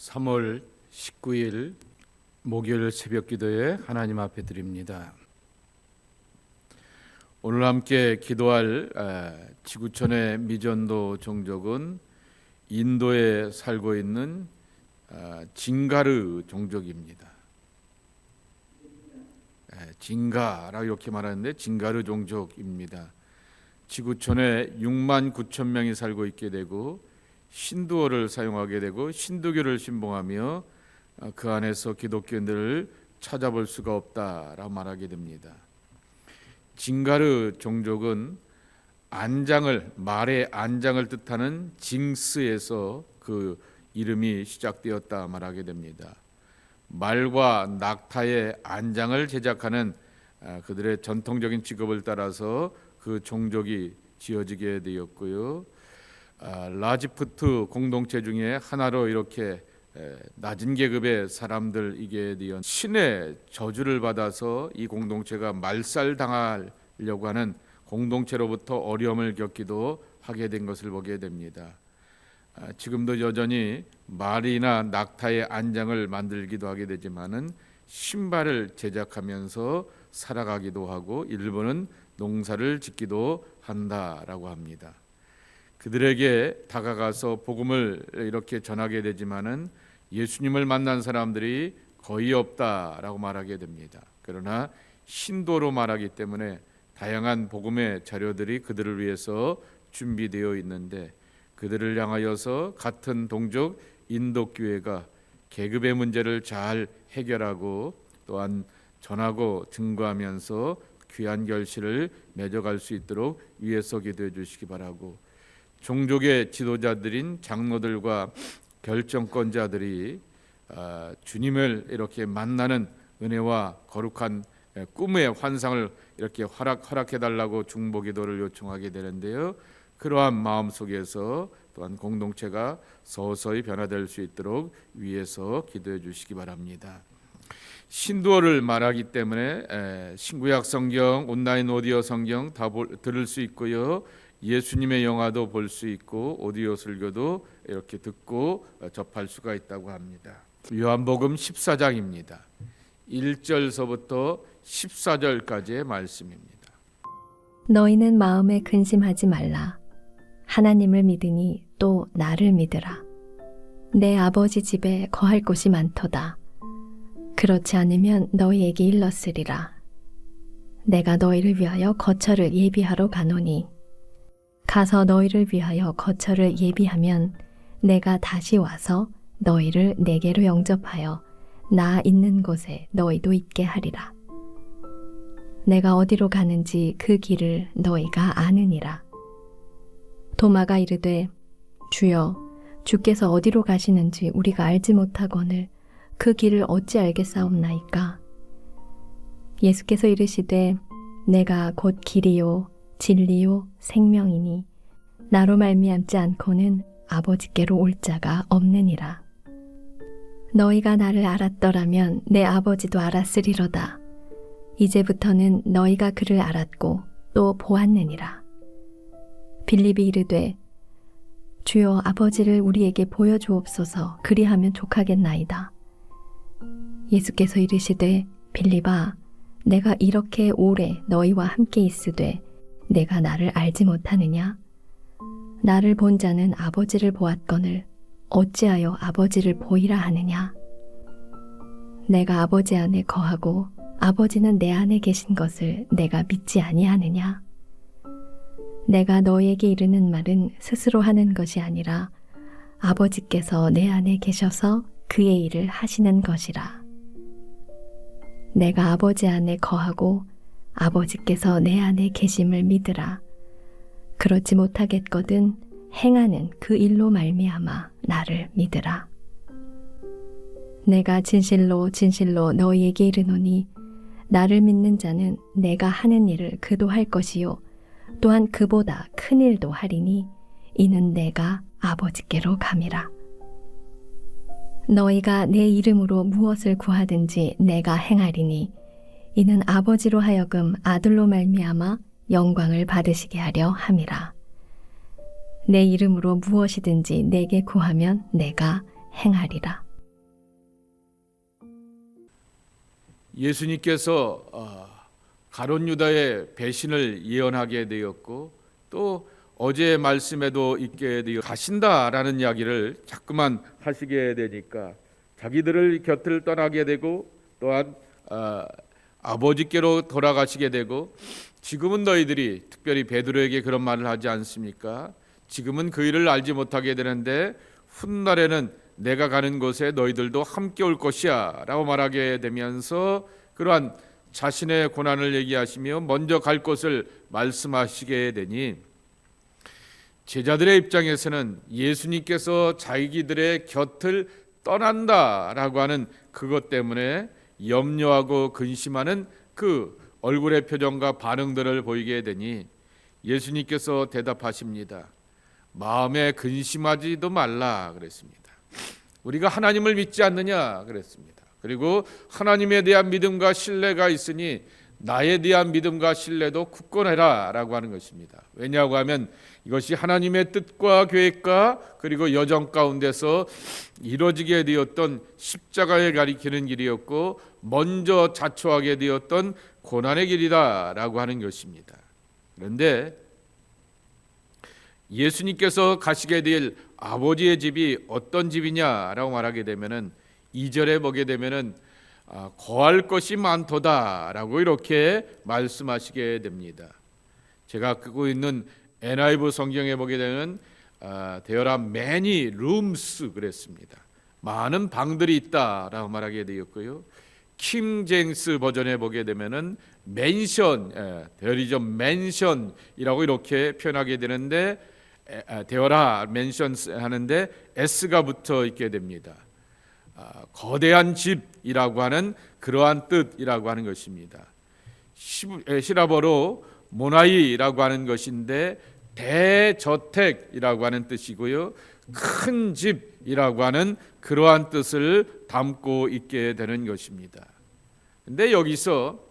3월 19일 목요일 새벽 기도에 하나님 앞에 드립니다. 오늘 함께 기도할 지구촌의 미전도 종족은 인도에 살고 있는 징가르 종족입니다. 징가라고 이렇게 말하는데 징가르 종족입니다. 지구촌에 6만 9천 명이 살고 있게 되고 힌두어를 사용하게 되고 힌두교를 신봉하며 그 안에서 기독교인들을 찾아볼 수가 없다라고 말하게 됩니다. 징가르 종족은 말의 안장을 뜻하는 징스에서 그 이름이 시작되었다 말하게 됩니다. 말과 낙타의 안장을 제작하는 그들의 전통적인 직업을 따라서 그 종족이 지어지게 되었고요. 라지푸트 공동체 중에 하나로 이렇게 낮은 계급의 사람들이게 되어 신의 저주를 받아서 이 공동체가 말살당하려고 하는 공동체로부터 어려움을 겪기도 하게 된 것을 보게 됩니다. 지금도 여전히 말이나 낙타의 안장을 만들기도 하게 되지만은 신발을 제작하면서 살아가기도 하고 일부는 농사를 짓기도 한다라고 합니다. 그들에게 다가가서 복음을 이렇게 전하게 되지만은 예수님을 만난 사람들이 거의 없다라고 말하게 됩니다. 그러나 신도로 말하기 때문에 다양한 복음의 자료들이 그들을 위해서 준비되어 있는데 그들을 향하여서 같은 동족 인도교회가 계급의 문제를 잘 해결하고 또한 전하고 증거하면서 귀한 결실을 맺어갈 수 있도록 위에서 기도해 주시기 바라고, 종족의 지도자들인 장로들과 결정권자들이 주님을 이렇게 만나는 은혜와 거룩한 꿈의 환상을 이렇게 허락해 달라고 중보기도를 요청하게 되는데요. 그러한 마음 속에서 또한 공동체가 서서히 변화될 수 있도록 위에서 기도해 주시기 바랍니다. 신두어를 말하기 때문에 신구약 성경, 온라인 오디오 성경 다 들을 수 있고요. 예수님의 영화도 볼 수 있고 오디오 설교도 이렇게 듣고 접할 수가 있다고 합니다. 요한복음 14장입니다. 1절서부터 14절까지의 말씀입니다. 너희는 마음에 근심하지 말라. 하나님을 믿으니 또 나를 믿으라. 내 아버지 집에 거할 곳이 많도다. 그렇지 않으면 너희에게 일렀으리라. 내가 너희를 위하여 거처를 예비하러 가노니 가서 너희를 위하여 거처를 예비하면 내가 다시 와서 너희를 내게로 영접하여 나 있는 곳에 너희도 있게 하리라. 내가 어디로 가는지 그 길을 너희가 아느니라. 도마가 이르되 주여, 주께서 어디로 가시는지 우리가 알지 못하거늘 그 길을 어찌 알겠사옵나이까. 예수께서 이르시되 내가 곧 길이요 진리요 생명이니 나로 말미암지 않고는 아버지께로 올 자가 없느니라. 너희가 나를 알았더라면 내 아버지도 알았으리로다. 이제부터는 너희가 그를 알았고 또 보았느니라. 빌립이 이르되 주여, 아버지를 우리에게 보여주옵소서. 그리하면 족하겠나이다. 예수께서 이르시되 빌립아, 내가 이렇게 오래 너희와 함께 있으되 내가 나를 알지 못하느냐? 나를 본 자는 아버지를 보았거늘 어찌하여 아버지를 보이라 하느냐? 내가 아버지 안에 거하고 아버지는 내 안에 계신 것을 내가 믿지 아니하느냐? 내가 너희에게 이르는 말은 스스로 하는 것이 아니라 아버지께서 내 안에 계셔서 그의 일을 하시는 것이라. 내가 아버지 안에 거하고 아버지께서 내 안에 계심을 믿으라. 그렇지 못하겠거든 행하는 그 일로 말미암아 나를 믿으라. 내가 진실로 진실로 너희에게 이르노니 나를 믿는 자는 내가 하는 일을 그도 할 것이요 또한 그보다 큰 일도 하리니 이는 내가 아버지께로 감이라. 너희가 내 이름으로 무엇을 구하든지 내가 행하리니 이는 아버지로 하여금 아들로 말미암아 영광을 받으시게 하려 함이라. 내 이름으로 무엇이든지 내게 구하면 내가 행하리라. 예수님께서 가룟 유다의 배신을 예언하게 되었고 또 어제 말씀에도 있게 되어 가신다라는 이야기를 자꾸만 하시게 되니까 자기들을 곁을 떠나게 되고 또한 아버지께로 돌아가시게 되고 지금은 너희들이 특별히 베드로에게 그런 말을 하지 않습니까? 지금은 그 일을 알지 못하게 되는데 훗날에는 내가 가는 곳에 너희들도 함께 올 것이야 라고 말하게 되면서 그러한 자신의 고난을 얘기하시며 먼저 갈 곳을 말씀하시게 되니 제자들의 입장에서는 예수님께서 자기들의 곁을 떠난다라고 하는 그것 때문에 염려하고 근심하는 그 얼굴의 표정과 반응들을 보이게 되니 예수님께서 대답하십니다. 마음에 근심하지도 말라 그랬습니다. 우리가 하나님을 믿지 않느냐 그랬습니다. 그리고 하나님에 대한 믿음과 신뢰가 있으니 나에 대한 믿음과 신뢰도 굳건해라 라고 하는 것입니다. 왜냐하고 하면 이것이 하나님의 뜻과 계획과 그리고 여정 가운데서 이루어지게 되었던 십자가에 가리키는 길이었고 먼저 자초하게 되었던 고난의 길이다 라고 하는 것입니다. 그런데 예수님께서 가시게 될 아버지의 집이 어떤 집이냐라고 말하게 되면은 2절에 보게 되면은 거할 것이 많도다라고 이렇게 말씀하시게 됩니다. 제가 갖고 있는 NIV 성경에 보게 되면 There are many rooms 그랬습니다. 많은 방들이 있다라고 말하게 되었고요. 킹 제임스 버전에 보게 되면은 맨션, There is a mansion이라고 이렇게 표현하게 되는데 데어라 맨션 하는데 S가 붙어 있게 됩니다. 거대한 집이라고 하는 그러한 뜻이라고 하는 것입니다. 시라버로 모나이라고 하는 것인데 대저택이라고 하는 뜻이고요. 큰 집이라고 하는 그러한 뜻을 담고 있게 되는 것입니다. 근데 여기서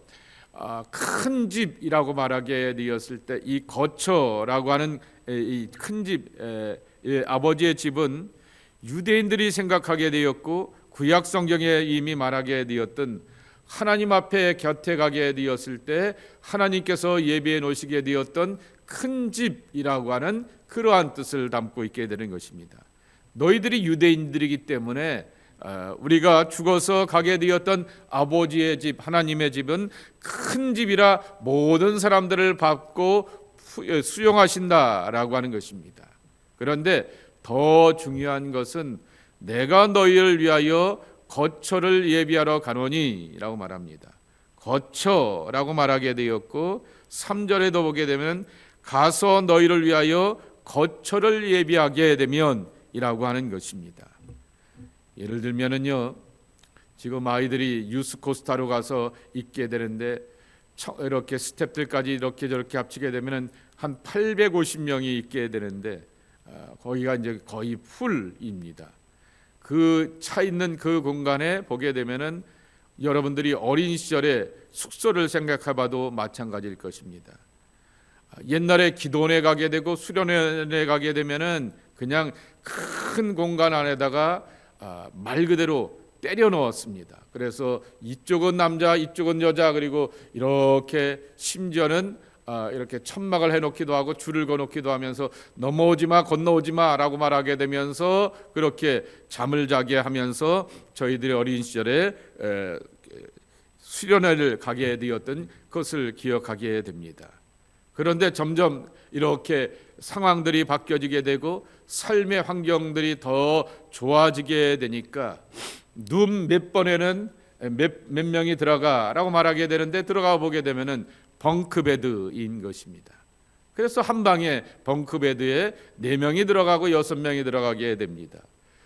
큰 집이라고 말하게 되었을 때 이 거처라고 하는 이 큰 집, 아버지의 집은 유대인들이 생각하게 되었고 구약 성경에 이미 말하게 되었던 하나님 앞에 곁에 가게 되었을 때 하나님께서 예비해 놓으시게 되었던 큰 집이라고 하는 그러한 뜻을 담고 있게 되는 것입니다. 너희들이 유대인들이기 때문에 우리가 죽어서 가게 되었던 아버지의 집, 하나님의 집은 큰 집이라 모든 사람들을 받고 수용하신다라고 하는 것입니다. 그런데 더 중요한 것은 내가 너희를 위하여 거처를 예비하러 가노니 라고 말합니다. 거처라고 말하게 되었고 3절에도 보게 되면 가서 너희를 위하여 거처를 예비하게 되면 이라고 하는 것입니다. 예를 들면은요, 지금 아이들이 유스코스타로 가서 있게 되는데 이렇게 스태프들까지 이렇게 저렇게 합치게 되면은 한 850명이 있게 되는데 거기가 이제 거의 풀입니다. 그 차 있는 그 공간에 보게 되면은 여러분들이 어린 시절에 숙소를 생각해봐도 마찬가지일 것입니다. 옛날에 기도원에 가게 되고 수련회에 가게 되면은 그냥 큰 공간 안에다가 말 그대로 때려 넣었습니다. 그래서 이쪽은 남자, 이쪽은 여자, 그리고 이렇게 심지어는 이렇게 천막을 해놓기도 하고 줄을 거놓기도 하면서 넘어오지 마, 건너오지 마라고 말하게 되면서 그렇게 잠을 자게 하면서 저희들의 어린 시절에 수련회를 가게 되었던 것을 기억하게 됩니다. 그런데 점점 이렇게 상황들이 바뀌어지게 되고 삶의 환경들이 더 좋아지게 되니까 눈 몇 번에는 몇 명이 들어가라고 말하게 되는데 들어가 보게 되면은 벙크베드인 것입니다. 그래서 한 방에 벙크베드에 4명이 들어가고 6명이 들어가게 됩니다.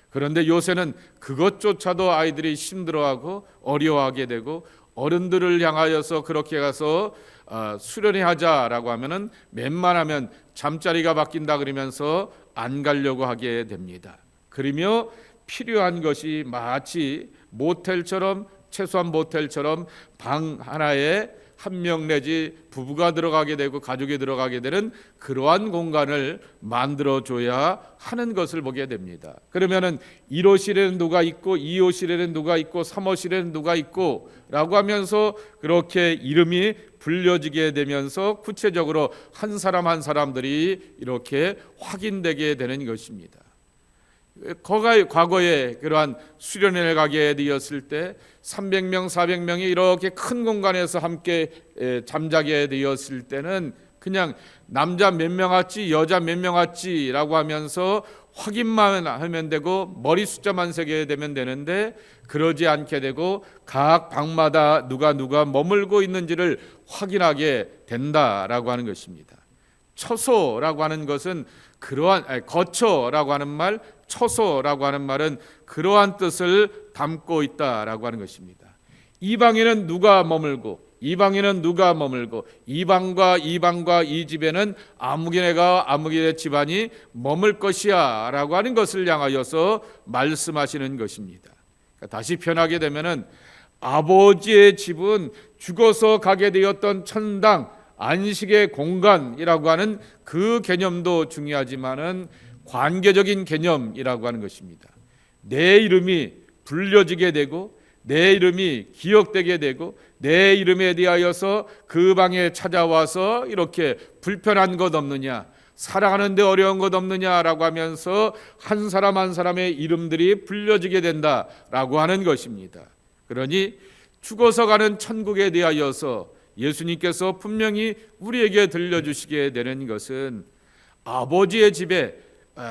그런데 요새는 그것조차도 아이들이 힘들어하고 어려워하게 되고 어른들을 향하여서 그렇게 가서 수련회 하자라고 하면은 웬만하면 잠자리가 바뀐다 그러면서 안 가려고 하게 됩니다. 그러며 필요한 것이 마치 모텔처럼 최소한 모텔처럼 방 하나에 한 명 내지 부부가 들어가게 되고 가족이 들어가게 되는 그러한 공간을 만들어줘야 하는 것을 보게 됩니다. 그러면은 1호실에는 누가 있고 2호실에는 누가 있고 3호실에는 누가 있고 라고 하면서 그렇게 이름이 불려지게 되면서 구체적으로 한 사람 한 사람들이 이렇게 확인되게 되는 것입니다. 과거에 그러한 수련회를 가게 되었을 때 300명, 400명이 이렇게 큰 공간에서 함께 잠자게 되었을 때는 그냥 남자 몇 명 왔지, 여자 몇 명 왔지라고 하면서 확인만 하면 되고 머리 숫자만 세게 되면 되는데 그러지 않게 되고 각 방마다 누가 머물고 있는지를 확인하게 된다라고 하는 것입니다. 처소라고 하는 것은 거처라고 하는 말, 처소라고 하는 말은 그러한 뜻을 담고 있다라고 하는 것입니다. 이 방에는 누가 머물고 이 방에는 누가 머물고 이 방과 이 집에는 아무개네가 아무개 집안이 머물 것이야 라고 하는 것을 향하여서 말씀하시는 것입니다. 다시 표현하게 되면은 아버지의 집은 죽어서 가게 되었던 천당 안식의 공간이라고 하는 그 개념도 중요하지만은 관계적인 개념이라고 하는 것입니다. 내 이름이 불려지게 되고 내 이름이 기억되게 되고 내 이름에 대하여서 그 방에 찾아와서 이렇게 불편한 것 없느냐, 살아가는데 어려운 것 없느냐라고 하면서 한 사람 한 사람의 이름들이 불려지게 된다라고 하는 것입니다. 그러니 죽어서 가는 천국에 대하여서 예수님께서 분명히 우리에게 들려주시게 되는 것은 아버지의 집에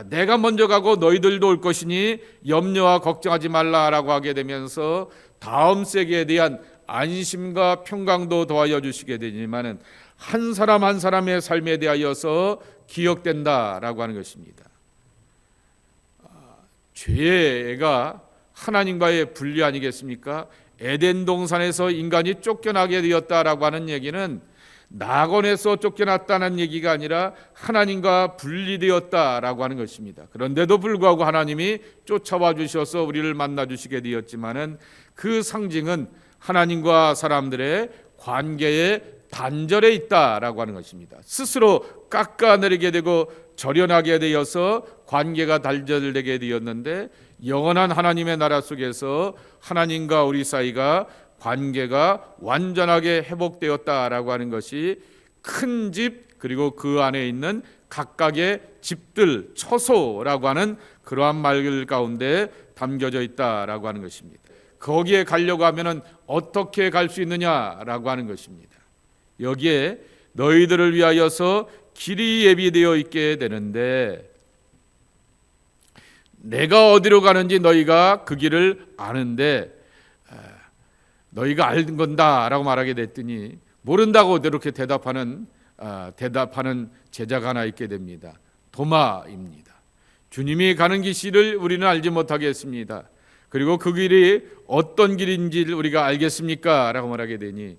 내가 먼저 가고 너희들도 올 것이니 염려와 걱정하지 말라라고 하게 되면서 다음 세계에 대한 안심과 평강도 더하여 주시게 되지만은 한 사람 한 사람의 삶에 대하여서 기억된다라고 하는 것입니다. 죄가 하나님과의 분리 아니겠습니까? 에덴 동산에서 인간이 쫓겨나게 되었다라고 하는 얘기는 낙원에서 쫓겨났다는 얘기가 아니라 하나님과 분리되었다라고 하는 것입니다. 그런데도 불구하고 하나님이 쫓아와 주셔서 우리를 만나 주시게 되었지만은 그 상징은 하나님과 사람들의 관계의 단절에 있다라고 하는 것입니다. 스스로 깎아내리게 되고 절연하게 되어서 관계가 단절되게 되었는데 영원한 하나님의 나라 속에서 하나님과 우리 사이가 관계가 완전하게 회복되었다라고 하는 것이 큰 집 그리고 그 안에 있는 각각의 집들 처소라고 하는 그러한 말 가운데 담겨져 있다라고 하는 것입니다. 거기에 가려고 하면은 어떻게 갈 수 있느냐라고 하는 것입니다. 여기에 너희들을 위하여서 길이 예비되어 있게 되는데 내가 어디로 가는지 너희가 그 길을 아는데 너희가 알는 건다라고 말하게 됐더니 모른다고 이렇게 대답하는 제자가 하나 있게 됩니다. 도마입니다. 주님이 가는 길을 우리는 알지 못하겠습니다. 그리고 그 길이 어떤 길인지를 우리가 알겠습니까? 라고 말하게 되니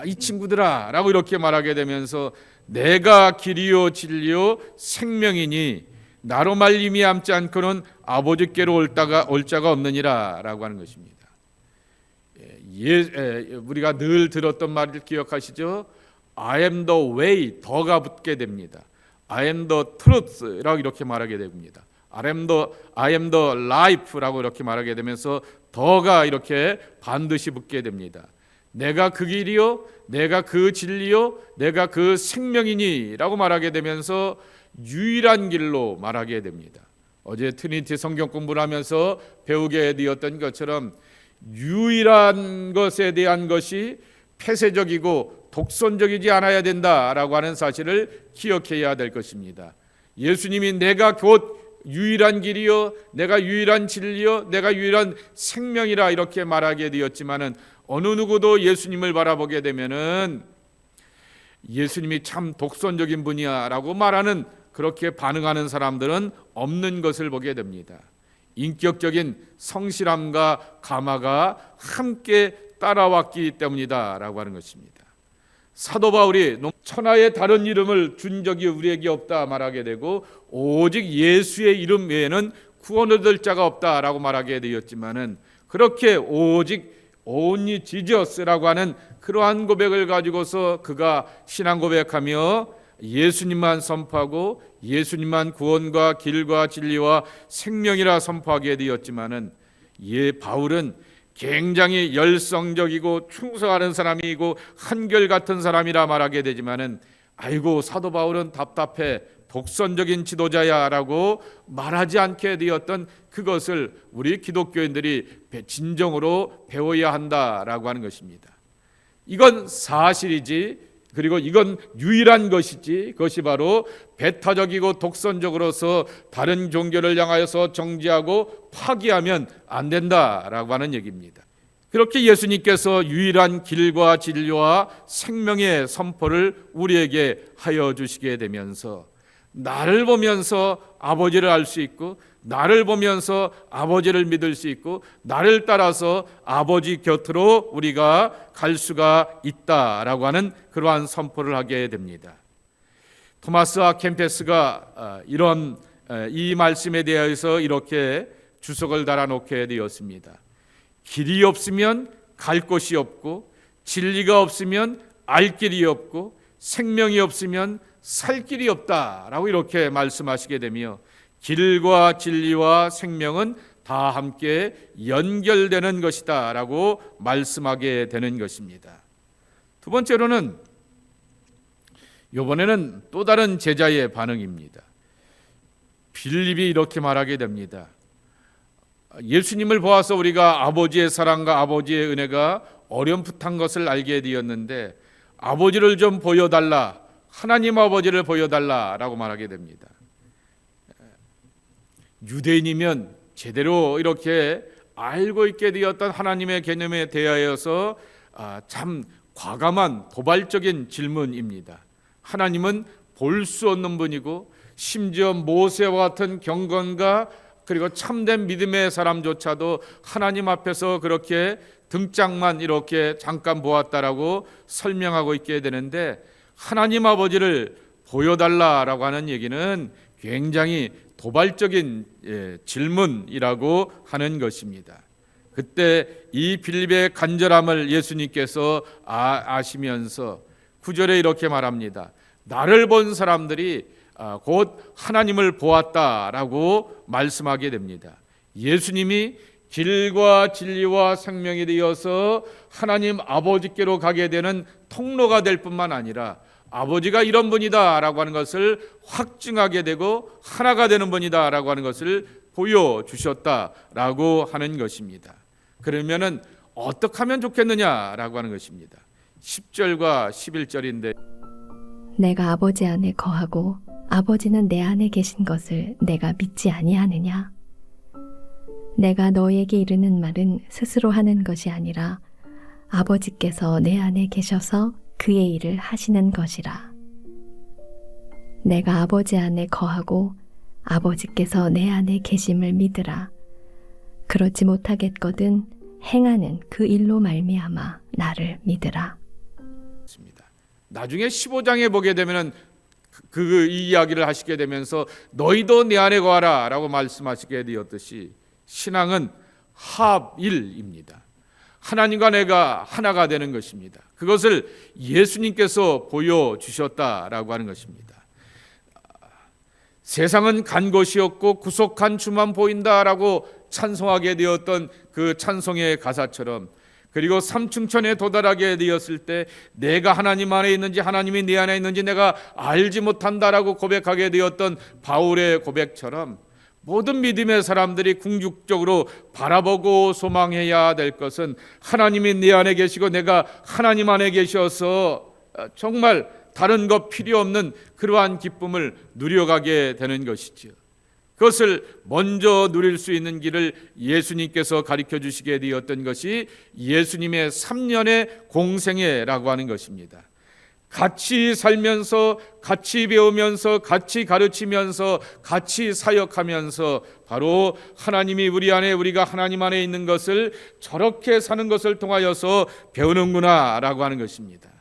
이 친구들아 라고 이렇게 말하게 되면서 내가 길이요 진리요 생명이니 나로 말미암지 않고는 아버지께로 올 자가 없느니라 라고 하는 것입니다. 우리가 늘 들었던 말을 기억하시죠? I am the way, 더가 붙게 됩니다. I am the truth라고 이렇게 말하게 됩니다. I am the life라고 이렇게 말하게 되면서 더가 이렇게 반드시 붙게 됩니다. 내가 그 길이요, 내가 그 진리요, 내가 그 생명이니라고 말하게 되면서 유일한 길로 말하게 됩니다. 어제 트리니티 성경 공부를 하면서 배우게 되었던 것처럼 유일한 것에 대한 것이 폐쇄적이고 독선적이지 않아야 된다라고 하는 사실을 기억해야 될 것입니다. 예수님이 내가 곧 유일한 길이요, 내가 유일한 진리요, 내가 유일한 생명이라 이렇게 말하게 되었지만은 어느 누구도 예수님을 바라보게 되면은 예수님이 참 독선적인 분이야라고 말하는 그렇게 반응하는 사람들은 없는 것을 보게 됩니다. 인격적인 성실함과 감화가 함께 따라왔기 때문이다라고 하는 것입니다. 사도 바울이 천하의 다른 이름을 준 적이 우리에게 없다 말하게 되고 오직 예수의 이름 외에는 구원 얻을 자가 없다라고 말하게 되었지만은 그렇게 오직 only Jesus라고 하는 그러한 고백을 가지고서 그가 신앙 고백하며 예수님만 선포하고 예수님만 구원과 길과 진리와 생명이라 선포하게 되었지만은 바울은 굉장히 열성적이고 충성하는 사람이고 한결같은 사람이라 말하게 되지만은 아이고 사도 바울은 답답해 독선적인 지도자야라고 말하지 않게 되었던 그것을 우리 기독교인들이 진정으로 배워야 한다라고 하는 것입니다. 이건 사실이지, 그리고 이건 유일한 것이지, 그것이 바로 배타적이고 독선적으로서 다른 종교를 향하여서 정죄하고 파기하면 안 된다라고 하는 얘기입니다. 그렇게 예수님께서 유일한 길과 진리와 생명의 선포를 우리에게 하여 주시게 되면서 나를 보면서 아버지를 알 수 있고, 나를 보면서 아버지를 믿을 수 있고, 나를 따라서 아버지 곁으로 우리가 갈 수가 있다라고 하는 그러한 선포를 하게 됩니다. 토마스 아 캠페스가 이 말씀에 대해서 이렇게 주석을 달아놓게 되었습니다. 길이 없으면 갈 곳이 없고, 진리가 없으면 알 길이 없고, 생명이 없으면 살 길이 없다라고 이렇게 말씀하시게 되며, 길과 진리와 생명은 다 함께 연결되는 것이다 라고 말씀하게 되는 것입니다. 두 번째로는 이번에는 또 다른 제자의 반응입니다. 빌립이 이렇게 말하게 됩니다. 예수님을 보아서 우리가 아버지의 사랑과 아버지의 은혜가 어렴풋한 것을 알게 되었는데 아버지를 좀 보여달라, 하나님 아버지를 보여달라라고 말하게 됩니다. 유대인이면 제대로 이렇게 알고 있게 되었던 하나님의 개념에 대하여서 참 과감한 도발적인 질문입니다. 하나님은 볼 수 없는 분이고, 심지어 모세와 같은 경건과 그리고 참된 믿음의 사람조차도 하나님 앞에서 그렇게 등짝만 이렇게 잠깐 보았다라고 설명하고 있게 되는데, 하나님 아버지를 보여달라라고 하는 얘기는 굉장히 도발적인 질문이라고 하는 것입니다. 그때 이 빌립의 간절함을 예수님께서 아시면서 9절에 이렇게 말합니다. 나를 본 사람들이 곧 하나님을 보았다라고 말씀하게 됩니다. 예수님이 길과 진리와 생명이 되어서 하나님 아버지께로 가게 되는 통로가 될 뿐만 아니라 아버지가 이런 분이다 라고 하는 것을 확증하게 되고 하나가 되는 분이다 라고 하는 것을 보여주셨다라고 하는 것입니다. 그러면은 어떻게 하면 좋겠느냐라고 하는 것입니다. 10절과 11절인데, 내가 아버지 안에 거하고 아버지는 내 안에 계신 것을 내가 믿지 아니하느냐? 내가 너에게 이르는 말은 스스로 하는 것이 아니라 아버지께서 내 안에 계셔서 그의 일을 하시는 것이라. 내가 아버지 안에 거하고 아버지께서 내 안에 계심을 믿으라. 그렇지 못하겠거든 행하는 그 일로 말미암아 나를 믿으라. 나중에 15장에 보게 되면은 이 이야기를 하시게 되면서 너희도 내 안에 거하라 라고 말씀하시게 되었듯이 신앙은 합일입니다. 하나님과 내가 하나가 되는 것입니다. 그것을 예수님께서 보여주셨다라고 하는 것입니다. 세상은 간 곳이 없고 구속한 주만 보인다라고 찬송하게 되었던 그 찬송의 가사처럼, 그리고 삼층천에 도달하게 되었을 때 내가 하나님 안에 있는지 하나님이 내 안에 있는지 내가 알지 못한다라고 고백하게 되었던 바울의 고백처럼 모든 믿음의 사람들이 궁극적으로 바라보고 소망해야 될 것은 하나님이 내 안에 계시고 내가 하나님 안에 계셔서 정말 다른 것 필요 없는 그러한 기쁨을 누려가게 되는 것이죠. 그것을 먼저 누릴 수 있는 길을 예수님께서 가르쳐 주시게 되었던 것이 예수님의 3년의 공생애라고 하는 것입니다. 같이 살면서, 같이 배우면서, 같이 가르치면서, 같이 사역하면서 바로 하나님이 우리 안에, 우리가 하나님 안에 있는 것을 저렇게 사는 것을 통하여서 배우는구나 라고 하는 것입니다.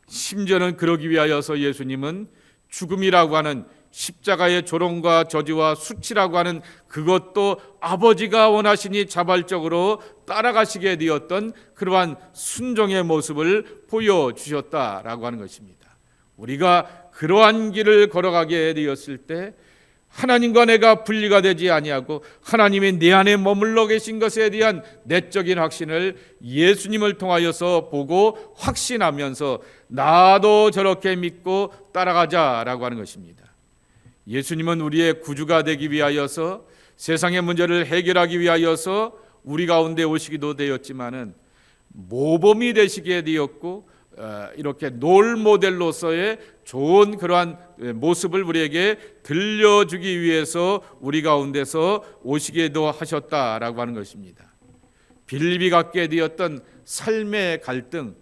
심지어는 그러기 위하여서 예수님은 죽음이라고 하는 십자가의 조롱과 저주와 수치라고 하는 그것도 아버지가 원하시니 자발적으로 따라가시게 되었던 그러한 순종의 모습을 보여주셨다라고 하는 것입니다. 우리가 그러한 길을 걸어가게 되었을 때 하나님과 내가 분리가 되지 아니하고 하나님이 내 안에 머물러 계신 것에 대한 내적인 확신을 예수님을 통하여서 보고 확신하면서 나도 저렇게 믿고 따라가자라고 하는 것입니다. 예수님은 우리의 구주가 되기 위하여서 세상의 문제를 해결하기 위하여서 우리 가운데 오시기도 되었지만은 모범이 되시게 되었고 이렇게 롤 모델로서의 좋은 그러한 모습을 우리에게 들려주기 위해서 우리 가운데서 오시게도 하셨다라고 하는 것입니다. 빌립이 갖게 되었던 삶의 갈등,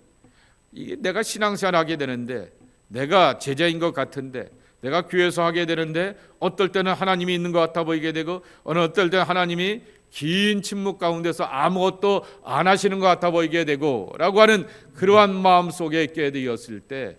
이게 내가 신앙생활하게 되는데, 내가 제자인 것 같은데, 내가 교회에서 하게 되는데 어떨 때는 하나님이 있는 것 같아 보이게 되고 어떨 때는 하나님이 긴 침묵 가운데서 아무것도 안 하시는 것 같아 보이게 되고 라고 하는 그러한 마음 속에 있게 되었을 때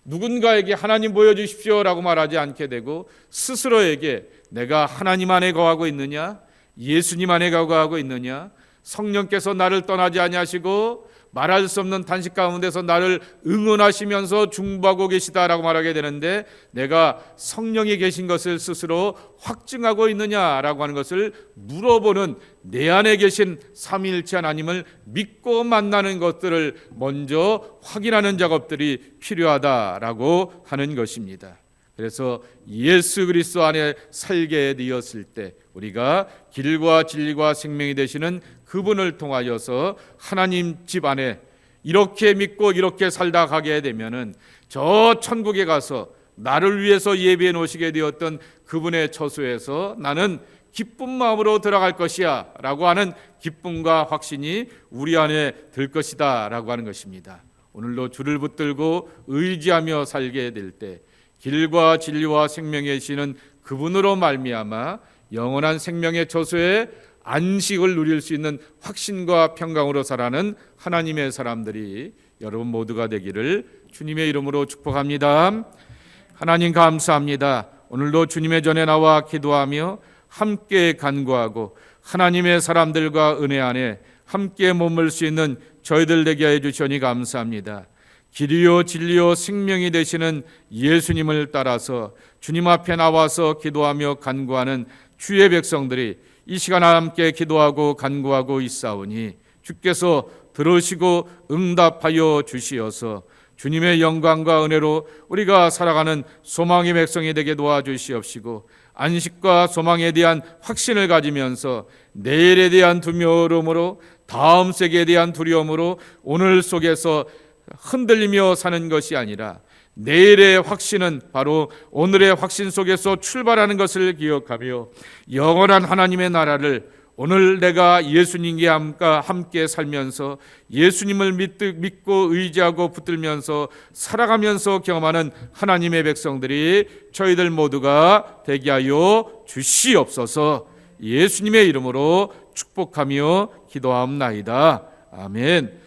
누군가에게 하나님 보여주십시오 라고 말하지 않게 되고 스스로에게 내가 하나님 안에 거하고 있느냐, 예수님 안에 거하고 있느냐, 성령께서 나를 떠나지 아니하시고 말할 수 없는 단식 가운데서 나를 응원하시면서 중보하고 계시다라고 말하게 되는데 내가 성령이 계신 것을 스스로 확증하고 있느냐라고 하는 것을 물어보는 내 안에 계신 삼위일체 하나님을 믿고 만나는 것들을 먼저 확인하는 작업들이 필요하다라고 하는 것입니다. 그래서 예수 그리스도 안에 살게 되었을 때 우리가 길과 진리와 생명이 되시는 그분을 통하여서 하나님 집 안에 이렇게 믿고 이렇게 살다 가게 되면은 저 천국에 가서 나를 위해서 예비해 놓으시게 되었던 그분의 처소에서 나는 기쁜 마음으로 들어갈 것이야 라고 하는 기쁨과 확신이 우리 안에 들 것이다 라고 하는 것입니다. 오늘도 주를 붙들고 의지하며 살게 될 때 길과 진리와 생명이 되시는 그분으로 말미암아 영원한 생명의 처소에 안식을 누릴 수 있는 확신과 평강으로 살아가는 하나님의 사람들이 여러분 모두가 되기를 주님의 이름으로 축복합니다. 하나님 감사합니다. 오늘도 주님의 전에 나와 기도하며 함께 간구하고 하나님의 사람들과 은혜 안에 함께 머물 수 있는 저희들 되게 해 주시니 감사합니다. 길이요 진리요 생명이 되시는 예수님을 따라서 주님 앞에 나와서 기도하며 간구하는 주의 백성들이 이 시간 함께 기도하고 간구하고 있사오니 주께서 들으시고 응답하여 주시어서 주님의 영광과 은혜로 우리가 살아가는 소망의 백성이 되게 도와주시옵시고 안식과 소망에 대한 확신을 가지면서 내일에 대한 두려움으로 다음 세계에 대한 두려움으로 오늘 속에서 흔들리며 사는 것이 아니라 내일의 확신은 바로 오늘의 확신 속에서 출발하는 것을 기억하며 영원한 하나님의 나라를 오늘 내가 예수님과 함께 살면서 예수님을 믿고 의지하고 붙들면서 살아가면서 경험하는 하나님의 백성들이 저희들 모두가 되게 하여 주시옵소서. 예수님의 이름으로 축복하며 기도하옵나이다. 아멘.